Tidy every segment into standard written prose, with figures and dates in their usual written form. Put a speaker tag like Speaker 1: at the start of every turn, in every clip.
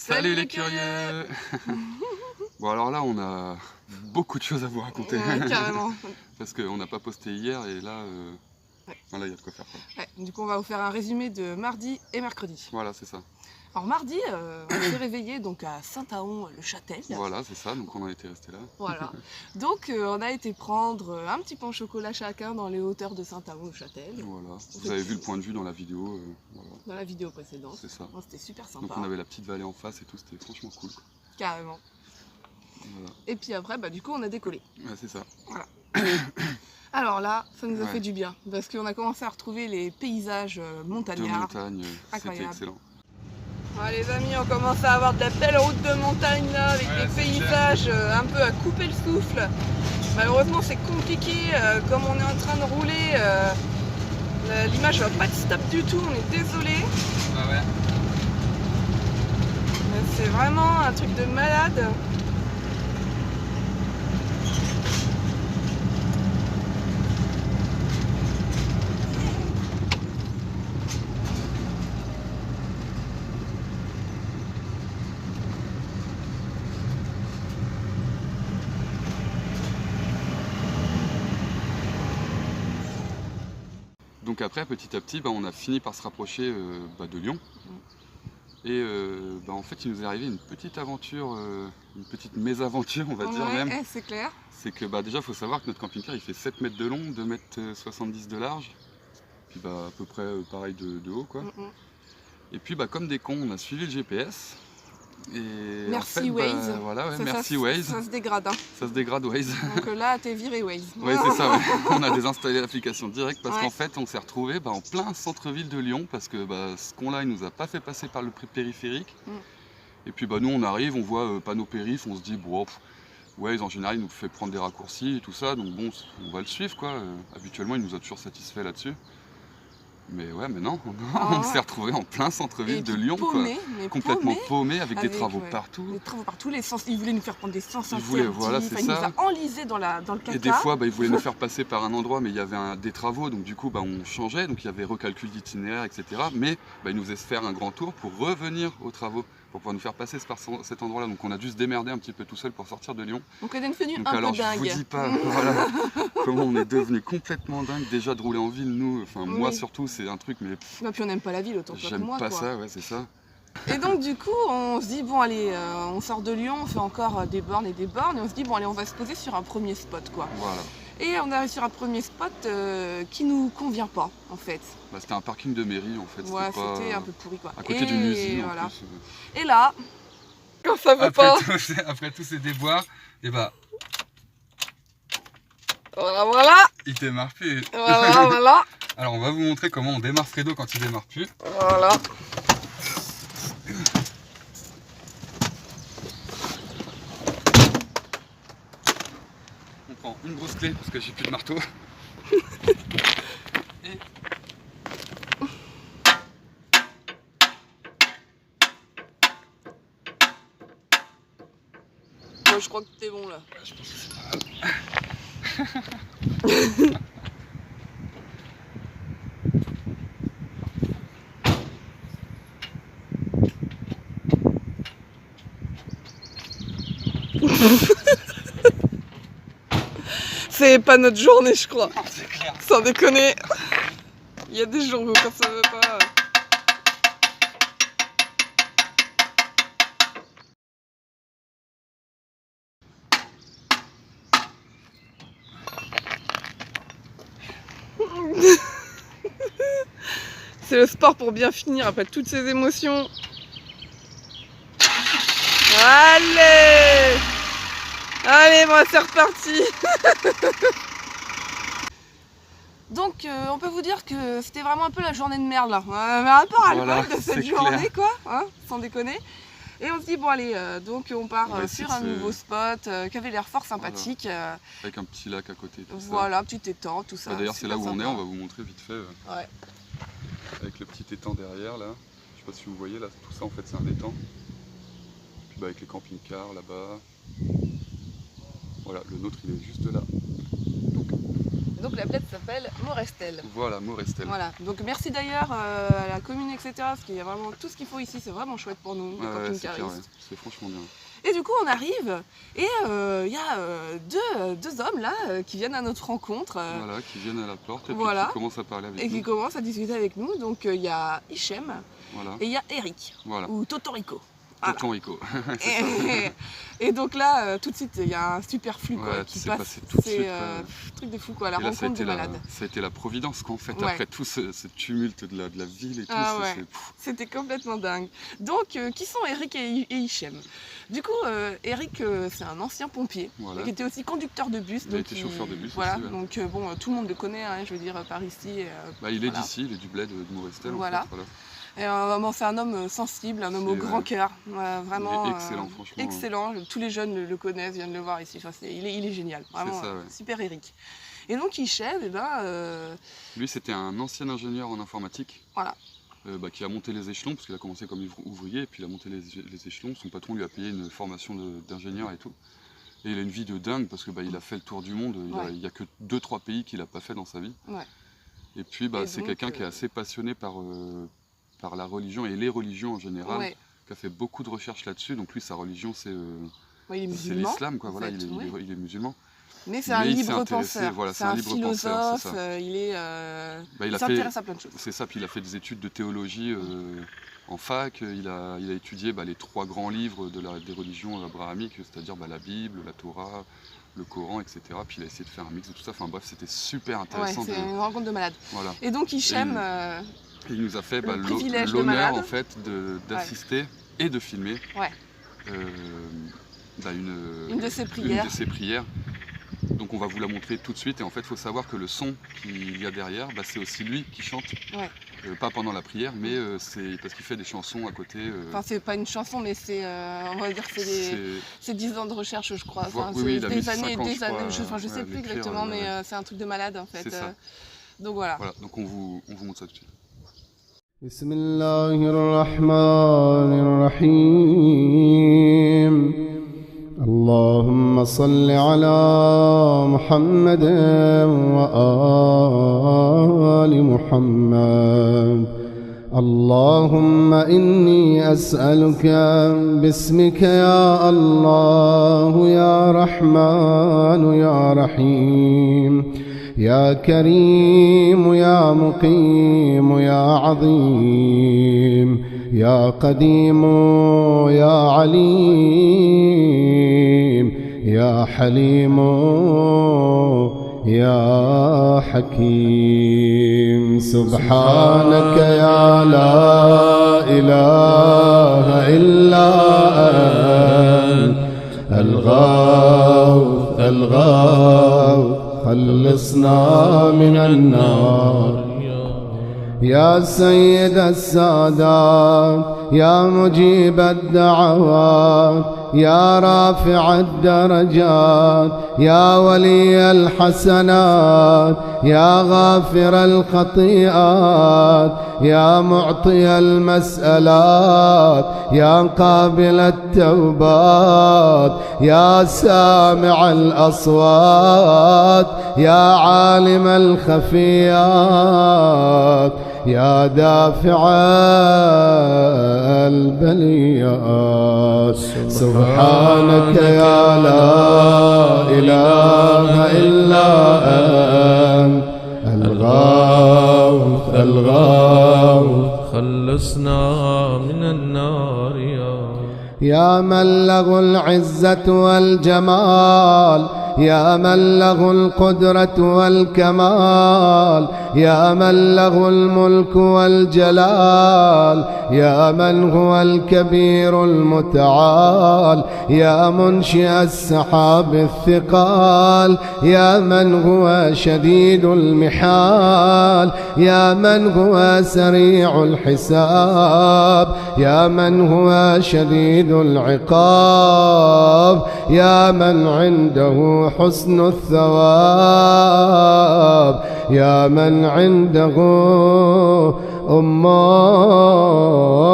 Speaker 1: Salut les curieux. Bon alors là on a beaucoup de choses à vous raconter.
Speaker 2: Ouais, carrément.
Speaker 1: Parce qu'on n'a pas posté hier et là,
Speaker 2: Ouais.
Speaker 1: là il y a de quoi faire. Quoi.
Speaker 2: Ouais, du coup on va vous faire un résumé de mardi et mercredi.
Speaker 1: Voilà c'est ça.
Speaker 2: Alors mardi, on s'est réveillé donc à Saint-Aon-le-Châtel.
Speaker 1: Voilà c'est ça, donc on a été resté là.
Speaker 2: Voilà. Donc on a été prendre un petit pain au chocolat chacun dans les hauteurs de Saint-Aon-le-Châtel.
Speaker 1: Voilà. Vous avez vu le point de vue dans la vidéo. Voilà.
Speaker 2: Dans la vidéo précédente.
Speaker 1: C'est ça.
Speaker 2: C'était super sympa.
Speaker 1: Donc on avait la petite vallée en face et tout, c'était franchement cool. Quoi.
Speaker 2: Carrément.
Speaker 1: Voilà.
Speaker 2: Et puis après, du coup on a décollé.
Speaker 1: Ouais, c'est ça.
Speaker 2: Voilà. Alors là, ça nous a
Speaker 1: Ouais.
Speaker 2: fait du bien, parce qu'on a commencé à retrouver les paysages montagnards.
Speaker 1: De montagne, c'était
Speaker 2: Incroyable.
Speaker 1: excellent.
Speaker 2: Ouais, les amis, on commence à avoir de la belle route de montagne là, avec
Speaker 1: Ouais,
Speaker 2: des
Speaker 1: c'est
Speaker 2: paysages un peu à couper le souffle. Malheureusement c'est compliqué, comme on est en train de rouler, l'image va pas être stable du tout, on est désolé.
Speaker 1: Ah ouais.
Speaker 2: C'est vraiment un truc de malade.
Speaker 1: Donc après, petit à petit, on a fini par se rapprocher de Lyon. Et en fait, il nous est arrivé une petite aventure, une petite mésaventure, on va dire même.
Speaker 2: C'est clair.
Speaker 1: C'est que déjà, il faut savoir que notre camping-car, il fait 7 mètres de long, 2 mètres 70 de large. Puis à peu près pareil de haut, quoi. Et puis, comme des cons, on a suivi le GPS. Et
Speaker 2: merci
Speaker 1: en fait,
Speaker 2: Waze.
Speaker 1: Voilà,
Speaker 2: Ça,
Speaker 1: merci Waze.
Speaker 2: Ça se dégrade. Hein.
Speaker 1: Ça se dégrade Waze.
Speaker 2: Donc là, t'es viré Waze.
Speaker 1: Oui, c'est ça. Ouais. On a désinstallé l'application direct parce
Speaker 2: Ouais.
Speaker 1: qu'en fait, on s'est retrouvé en plein centre-ville de Lyon parce que ce con-là, il nous a pas fait passer par le périphérique. Et puis nous, on arrive, on voit panneau périph', on se dit bon, Waze en général, il nous fait prendre des raccourcis et tout ça, donc bon, on va le suivre quoi. Habituellement, il nous a toujours satisfait là-dessus. Mais ouais, mais non, on s'est retrouvé en plein centre-ville de Lyon,
Speaker 2: paumé,
Speaker 1: quoi. Complètement paumé avec des travaux partout.
Speaker 2: Des travaux partout, les sens, il voulait nous faire prendre des sens interdits,
Speaker 1: voilà, c'est
Speaker 2: il nous a enlisés dans le caca.
Speaker 1: Et des fois, il voulait nous faire passer par un endroit, mais il y avait des travaux, donc du coup, on changeait, donc il y avait recalcul d'itinéraire, etc. Mais il nous faisait faire un grand tour pour revenir aux travaux, pour pouvoir nous faire passer par cet endroit-là. Donc on a dû se démerder un petit peu tout seul pour sortir de Lyon.
Speaker 2: Donc on est devenu un peu
Speaker 1: alors,
Speaker 2: dingue.
Speaker 1: Je vous dis pas voilà, comment on est devenu complètement dingue. Déjà de rouler en ville, nous, moi surtout, c'est un truc, mais...
Speaker 2: puis on n'aime pas la ville autant que moi.
Speaker 1: J'aime pas ça, ouais, c'est ça.
Speaker 2: Et donc du coup, on se dit, bon allez, on sort de Lyon, on fait encore des bornes et des bornes, et on se dit, bon allez, on va se poser sur un premier spot, quoi.
Speaker 1: Voilà.
Speaker 2: Et on arrive sur un premier spot qui nous convient pas, en fait.
Speaker 1: C'était un parking de mairie, en fait.
Speaker 2: Ouais, c'était un peu pourri, quoi.
Speaker 1: À côté d'une usine,
Speaker 2: voilà.
Speaker 1: en plus.
Speaker 2: Et là, quand ça veut pas...
Speaker 1: Après tous ces déboires, et
Speaker 2: voilà.
Speaker 1: il démarre plus.
Speaker 2: Voilà.
Speaker 1: Alors on va vous montrer comment on démarre Fredo quand il démarre plus.
Speaker 2: Voilà.
Speaker 1: On prend une grosse clé parce que j'ai plus de marteau. Et...
Speaker 2: Moi, je crois que t'es bon là.
Speaker 1: Ouais, je pense que c'est pas mal.
Speaker 2: C'est pas notre journée, je crois.
Speaker 1: C'est clair.
Speaker 2: Sans déconner. Il y a des jours où quand ça veut pas... C'est le sport pour bien finir après toutes ces émotions. Allez! Allez, bon, c'est reparti. Donc, on peut vous dire que c'était vraiment un peu la journée de merde là. On avait un peu ras-le-bol de cette journée, quoi, hein, sans déconner. Et on se dit, bon allez, donc on part sur un nouveau spot qui avait l'air fort sympathique.
Speaker 1: Voilà. Avec un petit lac à côté.
Speaker 2: Voilà, petit étang, tout ça.
Speaker 1: D'ailleurs, c'est là où on est, on va vous montrer vite fait.
Speaker 2: Ouais.
Speaker 1: Avec le petit étang derrière là. Je sais pas si vous voyez là, tout ça en fait c'est un étang. Puis avec les camping-cars là-bas. Voilà, le nôtre il est juste là. Donc
Speaker 2: Donc la bled s'appelle Morestel.
Speaker 1: Voilà, Morestel.
Speaker 2: Voilà, donc merci d'ailleurs à la commune, etc. Parce qu'il y a vraiment tout ce qu'il faut ici, c'est vraiment chouette pour nous, les camping-caristes.
Speaker 1: C'est franchement bien.
Speaker 2: Et du coup on arrive et il y a deux hommes là qui viennent à notre rencontre.
Speaker 1: Voilà, qui viennent à la porte et
Speaker 2: voilà,
Speaker 1: qui commencent à parler avec nous.
Speaker 2: Et qui commencent à discuter avec nous. Donc il y a Hichem et il y a Eric, ou Totorico.
Speaker 1: Totorico.
Speaker 2: Et donc là, tout de suite, il y a un super flux qui passe. C'est truc de fou, la rencontre de malade.
Speaker 1: Ça a été la providence qu'en fait, après tout ce tumulte de la ville et tout.
Speaker 2: C'était complètement dingue. Donc, qui sont Eric et Hichem? Du coup, Eric, c'est un ancien pompier, qui était aussi conducteur de bus.
Speaker 1: Il a été chauffeur de bus
Speaker 2: voilà,
Speaker 1: aussi. Ouais.
Speaker 2: Donc bon, tout le monde le connaît, hein, je veux dire, par ici.
Speaker 1: Il est d'ici, il est du bled de Morestel.
Speaker 2: Voilà. C'est un homme sensible, un homme au grand cœur, vraiment
Speaker 1: il est excellent, franchement.
Speaker 2: Excellent, tous les jeunes le connaissent, viennent le voir ici, enfin, il est génial, vraiment super Eric. Et donc Hichem,
Speaker 1: lui c'était un ancien ingénieur en informatique.
Speaker 2: Voilà.
Speaker 1: Qui a monté les échelons, parce qu'il a commencé comme ouvrier, et puis il a monté les échelons. Son patron lui a payé une formation d'ingénieur et tout. Et il a une vie de dingue, parce que il a fait le tour du monde. Il n'y a que 2-3 pays qu'il n'a pas fait dans sa vie. Et puis c'est quelqu'un qui est assez passionné par la religion et les religions en général, qui a fait beaucoup de recherches là-dessus. Donc lui, sa religion, c'est l'islam, quoi. Voilà, il est musulman.
Speaker 2: Mais c'est un libre penseur, c'est un philosophe, il s'intéresse à plein de choses.
Speaker 1: C'est ça, puis il a fait des études de théologie en fac, il a étudié les 3 grands livres des religions abrahamiques, c'est-à-dire la Bible, la Torah, le Coran, etc. Puis il a essayé de faire un mix de tout ça, enfin bref, c'était super intéressant.
Speaker 2: C'est une rencontre de malade.
Speaker 1: Voilà.
Speaker 2: Et donc Hichem...
Speaker 1: il nous a fait l'honneur en fait d'assister et de filmer
Speaker 2: une de ses
Speaker 1: prières. Donc on va vous la montrer tout de suite, et en fait il faut savoir que le son qu'il y a derrière, c'est aussi lui qui chante, pas pendant la prière, mais c'est parce qu'il fait des chansons à côté.
Speaker 2: Enfin c'est pas une chanson, mais c'est, on va dire que c'est 10 ans de recherche, je crois. Enfin,
Speaker 1: il a
Speaker 2: des années, je sais plus exactement, mais c'est un truc de malade en fait. Donc voilà.
Speaker 1: Donc on vous montre ça tout de suite.
Speaker 3: بسم الله الرحمن الرحيم اللهم صل على محمد وآل محمد اللهم إني أسألك باسمك يا الله يا رحمن يا رحيم يا كريم يا مقيم يا عظيم يا قديم يا عليم يا حليم يا حكيم سبحانك يا لا إله إلا أنت الغوث الغوث خلصنا من النار يا سيد السادات يا مجيب الدعوات يا رافع الدرجات يا ولي الحسنات يا غافر الخطيئات يا معطي المسألات يا قابل التوبات يا سامع الأصوات يا عالم الخفيات يا دافع البليات سبحانك يا لا إله إلا أنت الغوث الغوث
Speaker 4: خلصنا من النار
Speaker 3: يا من له العزة والجمال يا من له القدرة والكمال يا من له الملك والجلال يا من هو الكبير المتعال يا منشئ السحاب الثقال يا من هو شديد المحال يا من هو سريع الحساب يا من هو شديد العقاب يا من عنده حسن الثواب يا من عنده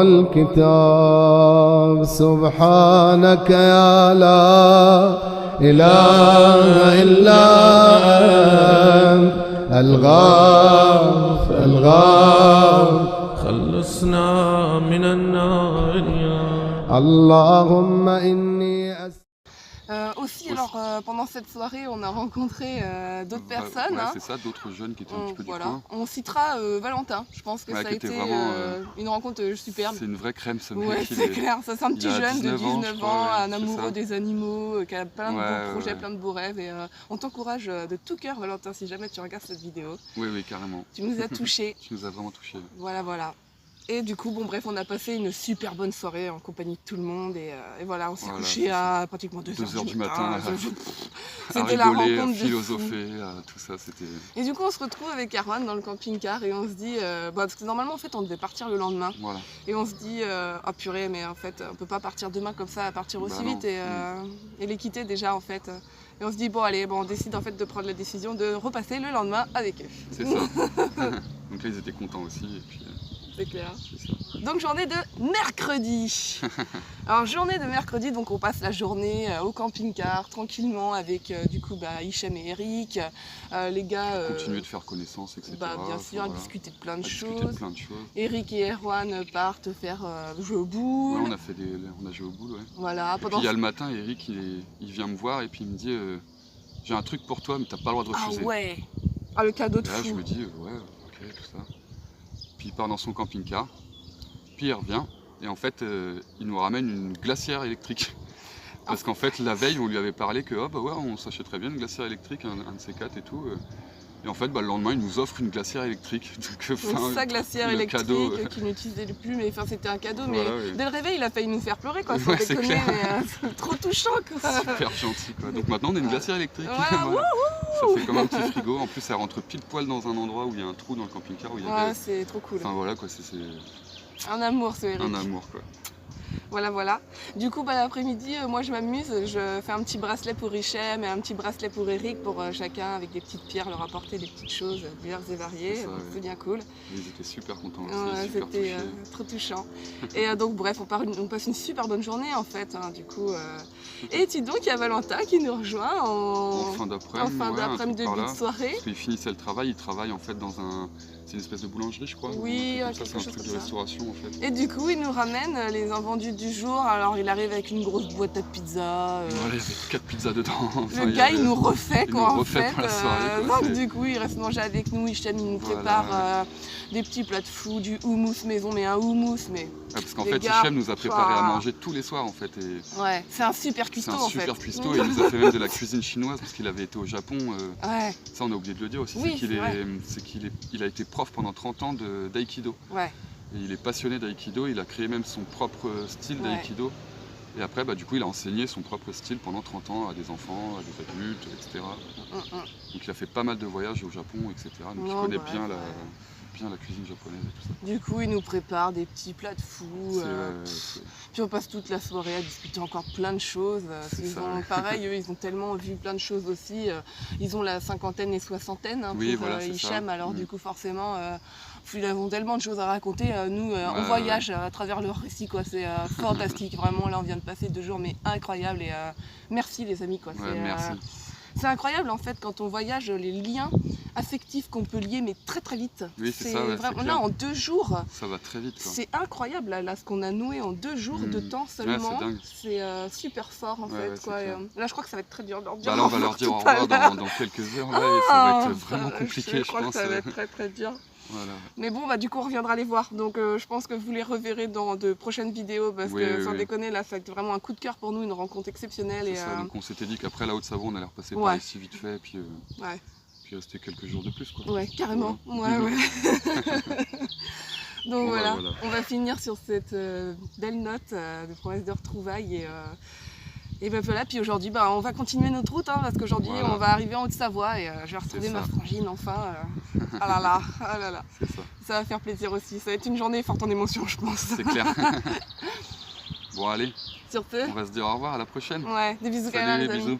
Speaker 3: الكتاب سبحانك يا لا إله إلا أنت الغاف الغاف
Speaker 4: خلصنا من النار يا
Speaker 3: اللهم إني
Speaker 2: Aussi, alors pendant cette soirée, on a rencontré d'autres personnes.
Speaker 1: Ouais, c'est ça, d'autres jeunes qui étaient un petit peu du coin.
Speaker 2: On citera Valentin. Je pense que ça a été vraiment, une rencontre superbe.
Speaker 1: C'est une vraie crème ce mec.
Speaker 2: Ouais, c'est clair. Ça, c'est un petit jeune de 19 ans, un
Speaker 1: ouais,
Speaker 2: amoureux des animaux, qui a plein de beaux projets, plein de beaux rêves. Et on t'encourage de tout cœur, Valentin, si jamais tu regardes cette vidéo.
Speaker 1: Oui, oui, carrément.
Speaker 2: Tu nous as touchés.
Speaker 1: Tu nous as vraiment touchés.
Speaker 2: Voilà, voilà. Et du coup, bon bref, on a passé une super bonne soirée en compagnie de tout le monde et voilà, on s'est couché à pratiquement 2h du matin. C'était la rencontre de
Speaker 1: philosopher, tout ça, c'était...
Speaker 2: Et du coup, on se retrouve avec Erwan dans le camping-car et on se dit, parce que normalement, en fait, on devait partir le lendemain.
Speaker 1: Voilà.
Speaker 2: Et on se dit, ah purée, mais en fait, on peut pas partir demain comme ça, partir aussi vite et les quitter déjà, en fait. Et on se dit, bon allez, bon, on décide en fait de prendre la décision de repasser le lendemain avec eux.
Speaker 1: C'est ça. Donc là, ils étaient contents aussi. Et puis,
Speaker 2: c'est clair. Donc journée de mercredi. Alors journée de mercredi, donc on passe la journée au camping-car tranquillement avec du coup Hichem et Eric, les gars.
Speaker 1: Continuer de faire connaissance, etc.
Speaker 2: Bien sûr,
Speaker 1: voilà.
Speaker 2: Discuter de plein de choses. Eric et Erwan partent faire jouer au boule.
Speaker 1: Ouais, on a joué au boule, ouais.
Speaker 2: Voilà.
Speaker 1: Puis il y a le matin, Eric, il vient me voir et puis il me dit j'ai un truc pour toi, mais t'as pas le droit de refuser.
Speaker 2: Ah ouais. Ah le cadeau de
Speaker 1: et là,
Speaker 2: fou.
Speaker 1: je me dis ouais, ok, tout ça. Puis il part dans son camping-car, puis il revient, et en fait, il nous ramène une glacière électrique. Parce qu'en fait, la veille, on lui avait parlé que on s'achèterait bien une glacière électrique, un de ces quatre et tout. Et en fait, le lendemain, il nous offre une glacière électrique. Donc,
Speaker 2: sa glacière électrique qu'il n'utilisait plus, mais c'était un cadeau.
Speaker 1: Voilà,
Speaker 2: mais dès le réveil, il a failli nous faire pleurer, quoi.
Speaker 1: Ouais, c'est clair.
Speaker 2: C'est trop touchant, quoi.
Speaker 1: Super gentil, quoi. Donc maintenant, on a une glacière électrique.
Speaker 2: Voilà.
Speaker 1: Ça fait comme un petit frigo. En plus, elle rentre pile poil dans un endroit où il y a un trou dans le camping-car.
Speaker 2: C'est trop cool.
Speaker 1: Enfin voilà, quoi. C'est
Speaker 2: un amour, ce Eric.
Speaker 1: Un amour, quoi.
Speaker 2: Voilà. Du coup, l'après-midi, moi je m'amuse, je fais un petit bracelet pour Hichem et un petit bracelet pour Eric, pour chacun avec des petites pierres, leur apporter des petites choses diverses et variées. C'est bien cool.
Speaker 1: Ils étaient super contents aussi,
Speaker 2: c'était trop touchant. Et donc bref, on passe une super bonne journée en fait, du coup. Et donc il y a Valentin qui nous rejoint en fin d'après-midi, début de soirée.
Speaker 1: Parce qu'il finissait le travail, il travaille en fait dans c'est une espèce de boulangerie, je crois.
Speaker 2: Oui,
Speaker 1: c'est un truc de restauration en fait.
Speaker 2: Et du coup, il nous ramène les invendus du jour. Alors, il arrive avec une grosse boîte à pizza.
Speaker 1: Voilà, il y avait 4 pizzas dedans.
Speaker 2: Le gars, il nous refait quoi, en fait.
Speaker 1: Pour la soirée,
Speaker 2: donc, du coup, il reste manger avec nous. Hichem, il nous prépare des petits plats de fou, du houmous maison, mais un houmous, mais.
Speaker 1: Parce qu'en fait, Hichem nous a préparé à manger tous les soirs en fait.
Speaker 2: Ouais, c'est un super cuistot en fait.
Speaker 1: C'est un super cuistot et il nous a fait même de la cuisine chinoise parce qu'il avait été au Japon. Ça, on a oublié de le dire aussi.
Speaker 2: Oui,
Speaker 1: c'est qu'il a été prof pendant 30 ans d'aïkido.
Speaker 2: Ouais.
Speaker 1: Et il est passionné d'aïkido, il a créé même son propre style d'aïkido. Et après, du coup, il a enseigné son propre style pendant 30 ans à des enfants, à des adultes, etc. Donc il a fait pas mal de voyages au Japon, etc. Donc il connaît bien la cuisine japonaise et tout ça.
Speaker 2: Du coup, il nous prépare des petits plats de fou. Puis on passe toute la soirée à discuter encore plein de choses. Pareil, eux, ils ont tellement vu plein de choses aussi. Ils ont la cinquantaine et soixantaine pour Hichem. Alors du coup, forcément, ils ont tellement de choses à raconter. Nous, on voyage à travers leur récit, quoi. C'est fantastique. Vraiment, là, on vient de passer 2 jours, mais incroyables. Et merci les amis, quoi.
Speaker 1: Merci.
Speaker 2: C'est incroyable en fait quand on voyage, les liens affectifs qu'on peut lier mais très très vite.
Speaker 1: Oui, c'est ça,
Speaker 2: vraiment là en 2 jours.
Speaker 1: Ça va très vite.
Speaker 2: C'est incroyable là ce qu'on a noué en 2 jours de temps seulement. C'est super fort en fait. Quoi. Là je crois que ça va être très dur de leur dire.
Speaker 1: Là on va leur dire au revoir dans quelques heures là, et ça va être vraiment compliqué je pense.
Speaker 2: Que ça va être très très dur.
Speaker 1: Voilà.
Speaker 2: Mais bon, du coup, on reviendra les voir. Donc, je pense que vous les reverrez dans de prochaines vidéos parce que, sans déconner, là, ça a été vraiment un coup de cœur pour nous, une rencontre exceptionnelle.
Speaker 1: Donc, on s'était dit qu'après la Haute-Savoie, on allait repasser par ici vite fait, puis rester quelques jours de plus, quoi.
Speaker 2: Ouais, carrément. Voilà. Ouais. Donc voilà, on va finir sur cette belle note de promesse de retrouvailles et ben voilà, puis aujourd'hui on va continuer notre route parce qu'aujourd'hui on va arriver en Haute-Savoie et je vais retrouver ma frangine enfin. Ah là là. Ça va faire plaisir aussi, ça va être une journée forte en émotions je pense.
Speaker 1: C'est clair. Bon allez,
Speaker 2: sur ce,
Speaker 1: on va se dire au revoir, à la prochaine.
Speaker 2: Ouais, des bisous.
Speaker 1: Salut, les bisous.